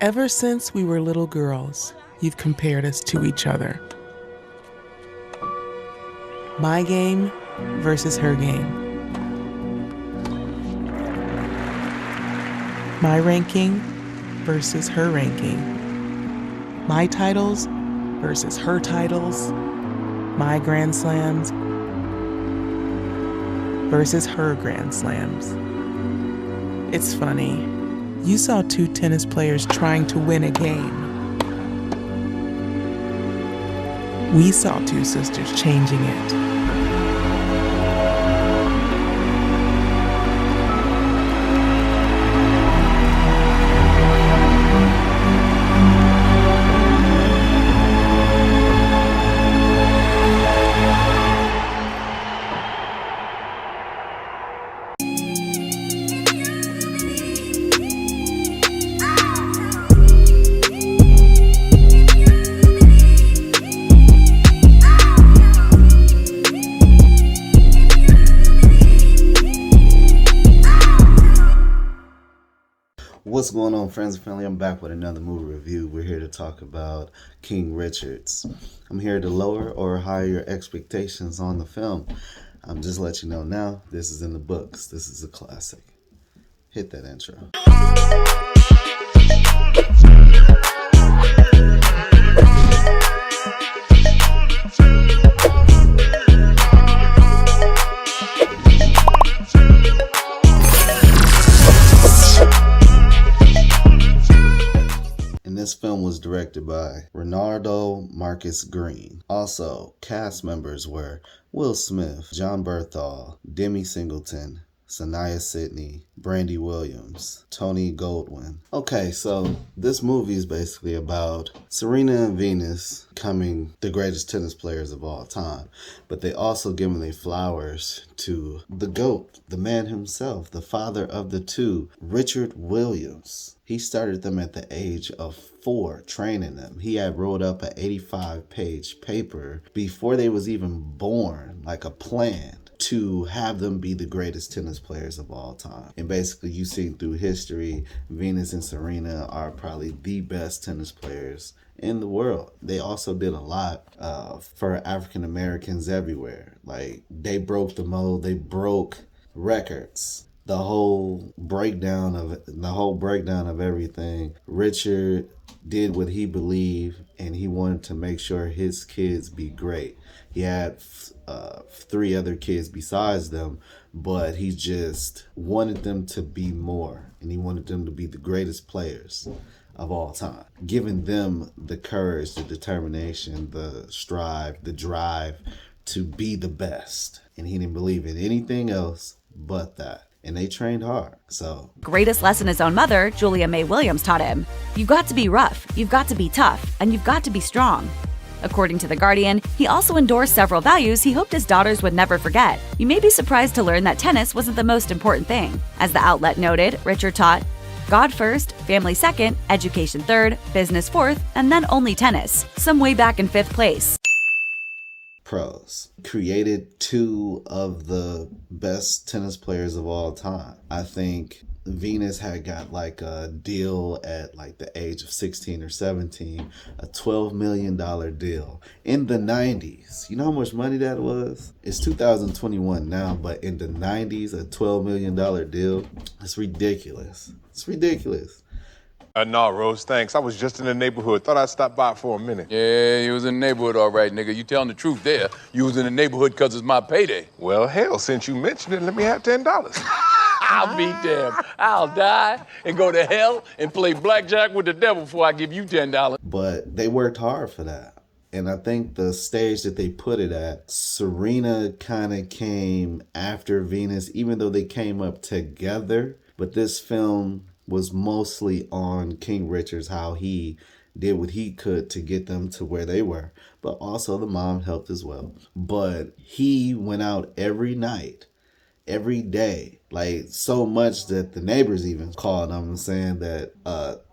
Ever since we were little girls, you've compared us to each other. My game versus her game. My ranking versus her ranking. My titles versus her titles. My Grand Slams versus her Grand Slams. It's funny. You saw two tennis players trying to win a game. We saw two sisters changing it. What's going on, friends and family? I'm back with another movie review. We're here to talk about King Richards. I'm here to lower or higher your expectations on the film. I'm just letting you know now, this is in the books. This is a classic. Hit that intro. This film was directed by Renardo Marcus Green. Also, cast members were Will Smith, John Berthal, Demi Singleton, Sanaya Sidney, Brandy Williams, Tony Goldwyn. Okay, so this movie is basically about Serena and Venus becoming the greatest tennis players of all time. But they also giving their flowers to the GOAT, the man himself, the father of the two, Richard Williams. He started them at the age of 4, training them. He had wrote up an 85-page paper before they was even born, like a plan to have them be the greatest tennis players of all time. And basically, you've seen through history, Venus and Serena are probably the best tennis players in the world. They also did a lot for African Americans everywhere. Like, they broke the mold, they broke records. The whole breakdown of everything. Richard did what he believed, and he wanted to make sure his kids be great. He had 3 other kids besides them, but he just wanted them to be more, and he wanted them to be the greatest players of all time, giving them the courage, the determination, the strive, the drive to be the best. And he didn't believe in anything else but that. And they trained hard, so. Greatest lesson his own mother, Julia May Williams, taught him. You've got to be rough, you've got to be tough, and you've got to be strong. According to The Guardian, he also endorsed several values he hoped his daughters would never forget. You may be surprised to learn that tennis wasn't the most important thing. As the outlet noted, Richard taught, God first, family second, education third, business fourth, and then only tennis, some way back in 5th place. Pros. Created 2 of the best tennis players of all time. I think Venus had got like a deal at like the age of 16 or 17, a $12 million deal in the 90s. You know how much money that was? It's 2021 now, but in the 90s, a $12 million deal, it's ridiculous. It's ridiculous. No, Rose, thanks. I was just in the neighborhood. Thought I'd stop by for a minute. Yeah, you was in the neighborhood all right, nigga. You telling the truth there. You was in the neighborhood because it's my payday. Well, hell, since you mentioned it, let me have $10. I'll be damned. I'll die and go to hell and play blackjack with the devil before I give you $10. But they worked hard for that. And I think the stage that they put it at, Serena kind of came after Venus, even though they came up together. But this film was mostly on King Richards, how he did what he could to get them to where they were. But also the mom helped as well. But he went out every night, every day, like so much that the neighbors even called him saying that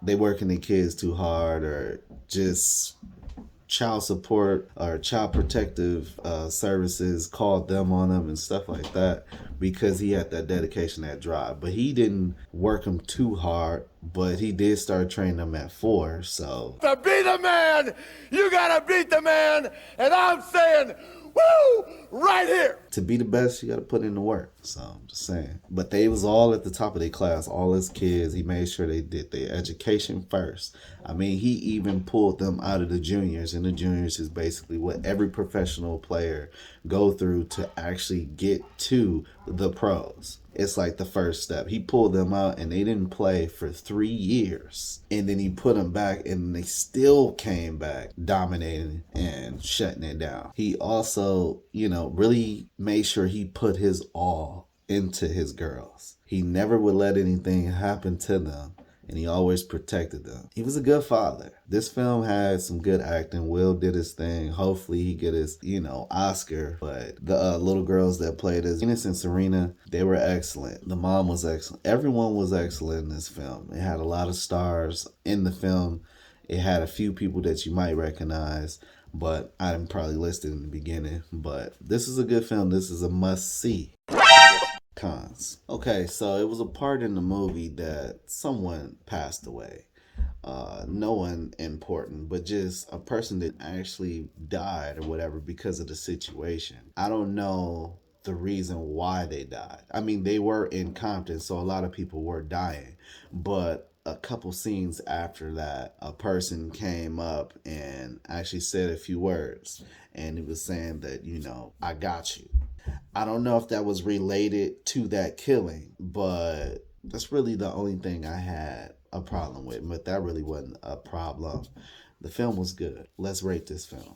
they working their kids too hard or just child support or child protective services called them on him and stuff like that because he had that dedication, that drive. But he didn't work him too hard, but he did start training them at 4. So to be the man, you gotta beat the man, and I'm saying, woo, right here. To be the best, you got to put in the work. So I'm just saying. But they was all at the top of their class, all his kids. He made sure they did their education first. I mean, he even pulled them out of the juniors, and the juniors is basically what every professional player go through to actually get to the pros. It's like the first step. He pulled them out and they didn't play for 3 years. And then he put them back and they still came back dominating and shutting it down. He also, really made sure he put his all into his girls. He never would let anything happen to them. And he always protected them. He was a good father. This film had some good acting. Will did his thing. Hopefully he get his, Oscar. But the little girls that played as Venus and Serena, they were excellent. The mom was excellent. Everyone was excellent in this film. It had a lot of stars in the film. It had a few people that you might recognize, but I didn't probably list it in the beginning. But this is a good film. This is a must-see. Cons. Okay, so it was a part in the movie that someone passed away. No one important, but just a person that actually died or whatever because of the situation. I don't know the reason why they died. I mean, they were in Compton, so a lot of people were dying. But a couple scenes after that, a person came up and actually said a few words. And he was saying that, I got you. I don't know if that was related to that killing, but that's really the only thing I had a problem with. But that really wasn't a problem. The film was good. Let's rate this film.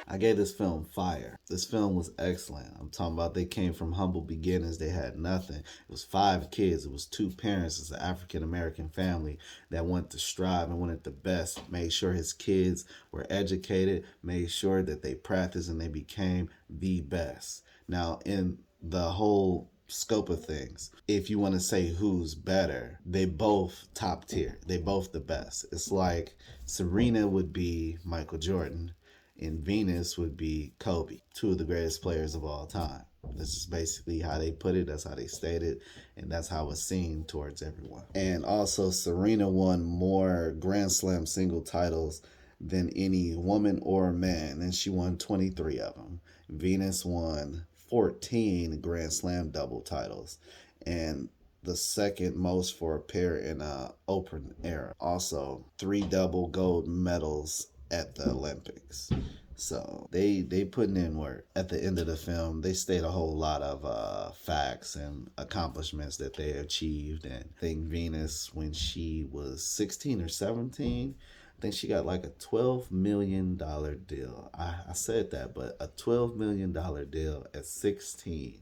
I gave this film fire. This film was excellent. I'm talking about they came from humble beginnings. They had nothing. It was 5 kids. It was 2 parents. It's an African-American family that wanted to strive and wanted the best. Made sure his kids were educated. Made sure that they practiced and they became the best. Now, in the whole scope of things, if you want to say who's better, they both top tier. They both the best. It's like Serena would be Michael Jordan and Venus would be Kobe, 2 of the greatest players of all time. This is basically how they put it. That's how they stated, and that's how it's seen towards everyone. And also, Serena won more Grand Slam single titles than any woman or man, and she won 23 of them. Venus won 14 Grand Slam double titles, and the second most for a pair in open era. Also, 3 double gold medals at the Olympics. So they putting in work. At the end of the film, they state a whole lot of facts and accomplishments that they achieved. And I think Venus, when she was 16 or 17, I think she got like a $12 million deal. I said that, but a $12 million deal at 16.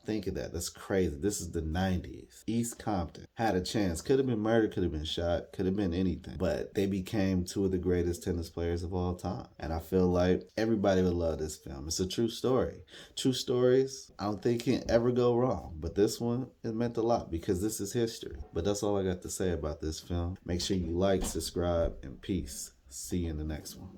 Think of that. That's crazy. This is the 90s. East Compton had a chance. Could have been murdered, could have been shot, could have been anything. But they became 2 of the greatest tennis players of all time. And I feel like everybody would love this film. It's a true story. True stories, I don't think can ever go wrong. But this one, it meant a lot because this is history. But that's all I got to say about this film. Make sure you like, subscribe, and peace. See you in the next one.